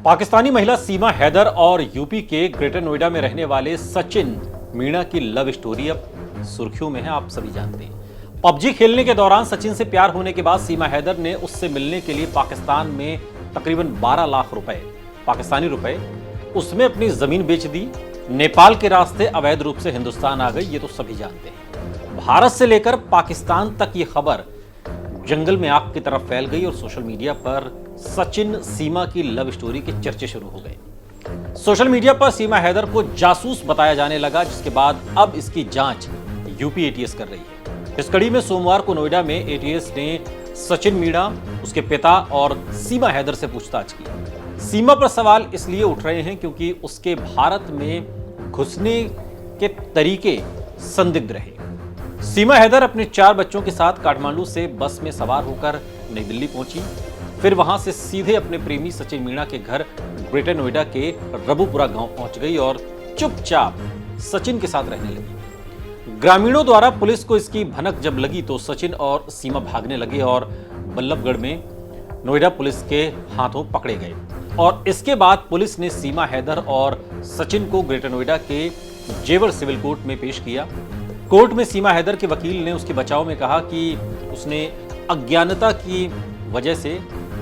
पाकिस्तानी महिला सीमा हैदर और यूपी के ग्रेटर नोएडा में रहने वाले सचिन मीणा की लव स्टोरी अब सुर्खियों में है। आप सभी जानते हैं, पबजी खेलने के दौरान सचिन से प्यार होने के बाद सीमा हैदर ने उससे मिलने के लिए पाकिस्तान में तकरीबन 12 लाख रुपए पाकिस्तानी रुपए उसमें अपनी जमीन बेच दी। नेपाल के रास्ते अवैध रूप से हिंदुस्तान आ गई, ये तो सभी जानते हैं। भारत से लेकर पाकिस्तान तक ये खबर जंगल में आग की तरफ फैल गई और सोशल मीडिया पर सचिन सीमा की लव स्टोरी के चर्चे शुरू हो गए। सोशल मीडिया पर सीमा हैदर को जासूस बताया जाने लगा, जिसके बाद अब इसकी जांच यूपी एटीएस कर रही है। इस कड़ी में सोमवार को नोएडा में एटीएस ने सचिन मीणा, उसके पिता और सीमा हैदर से पूछताछ की। सीमा पर सवाल इसलिए उठ रहे हैं क्योंकि उसके भारत में घुसने के तरीके संदिग्ध रहे। सीमा हैदर अपने 4 बच्चों के साथ काठमांडू से बस में सवार होकर नई दिल्ली पहुंची, फिर वहां से सीधे अपने प्रेमी सचिन मीणा के घर ग्रेटर नोएडा के रबुपुरा गांव पहुंच गई और चुपचाप सचिन के साथ रहने लगी। ग्रामीणों द्वारा पुलिस को इसकी भनक जब लगी तो सचिन और सीमा भागने लगे और बल्लभगढ़ में नोएडा पुलिस के हाथों पकड़े गए। और इसके बाद पुलिस ने सीमा हैदर और सचिन को ग्रेटर नोएडा के जेवर सिविल कोर्ट में पेश किया। कोर्ट में सीमा हैदर के वकील ने उसके बचाव में कहा कि उसने अज्ञानता की वजह से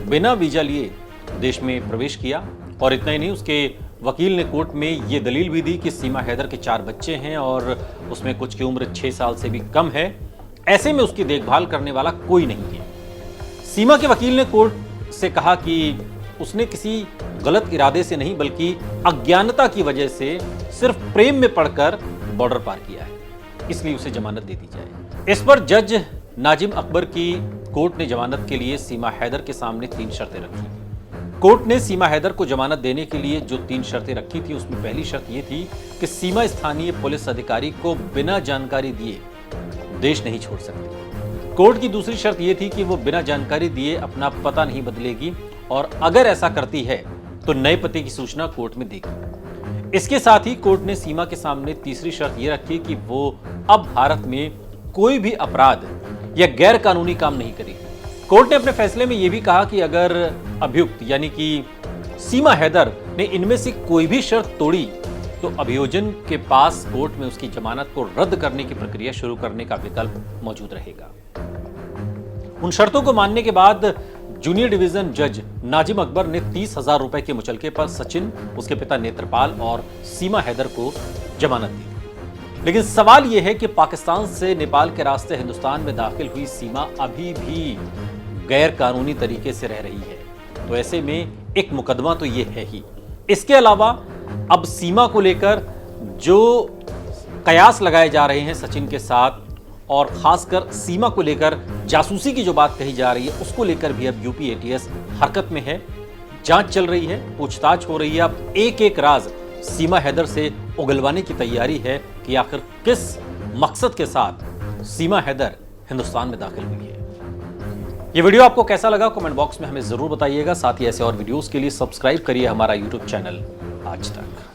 बिना वीजा लिए देश में प्रवेश किया। और इतना ही नहीं, उसके वकील ने कोर्ट में यह दलील भी दी कि सीमा हैदर के 4 बच्चे हैं और उसमें कुछ की उम्र 6 साल से भी कम है। ऐसे में उसकी देखभाल करने वाला कोई नहीं है। सीमा के वकील ने कोर्ट से कहा कि उसने किसी गलत इरादे से नहीं बल्कि अज्ञानता की वजह से सिर्फ प्रेम में पड़कर बॉर्डर पार किया है, इसलिए उसे जमानत दे दी जाए। इस पर जज नाजिम अकबर की कोर्ट ने जमानत के लिए सीमा हैदर के सामने 3 शर्तें रखी। कोर्ट ने सीमा हैदर को जमानत देने के लिए जो 3 शर्तें रखी थी, उसमें पहली शर्त यह थी कि सीमा स्थानीय पुलिस अधिकारी को बिना जानकारी दिए देश नहीं छोड़ सकती। कोर्ट की दूसरी शर्त यह थी कि वो बिना जानकारी दिए अपना पता नहीं बदलेगी और अगर ऐसा करती है तो नए पते की सूचना कोर्ट में देगी। इसके साथ ही कोर्ट ने सीमा के सामने तीसरी शर्त यह रखी कि वो अब भारत में कोई भी अपराध या गैर कानूनी काम नहीं करेगी। कोर्ट ने अपने फैसले में यह भी कहा कि अगर अभियुक्त यानी कि सीमा हैदर ने इनमें से कोई भी शर्त तोड़ी तो अभियोजन के पास कोर्ट में उसकी जमानत को रद्द करने की प्रक्रिया शुरू करने का विकल्प मौजूद रहेगा। उन शर्तों को मानने के बाद जूनियर डिवीजन जज नाजिम अकबर ने 30,000 रुपए के मुचलके पर सचिन, उसके पिता नेत्रपाल और सीमा हैदर को जमानत दी। लेकिन सवाल यह है कि पाकिस्तान से नेपाल के रास्ते हिंदुस्तान में दाखिल हुई सीमा अभी भी गैर कानूनी तरीके से रह रही है, तो ऐसे में एक मुकदमा तो यह है ही। इसके अलावा अब सीमा को लेकर जो कयास लगाए जा रहे हैं सचिन के साथ और खासकर सीमा को लेकर जासूसी की जो बात कही जा रही है, उसको लेकर भी अब यूपी एटीएस हरकत में है। जांच चल रही है, पूछताछ हो रही है। अब एक राज सीमा हैदर से उगलवाने की तैयारी है कि आखिर किस मकसद के साथ सीमा हैदर हिंदुस्तान में दाखिल हुई है। ये वीडियो आपको कैसा लगा कमेंट बॉक्स में हमें जरूर बताइएगा। साथ ही ऐसे और वीडियोस के लिए सब्सक्राइब करिए हमारा यूट्यूब चैनल आज तक।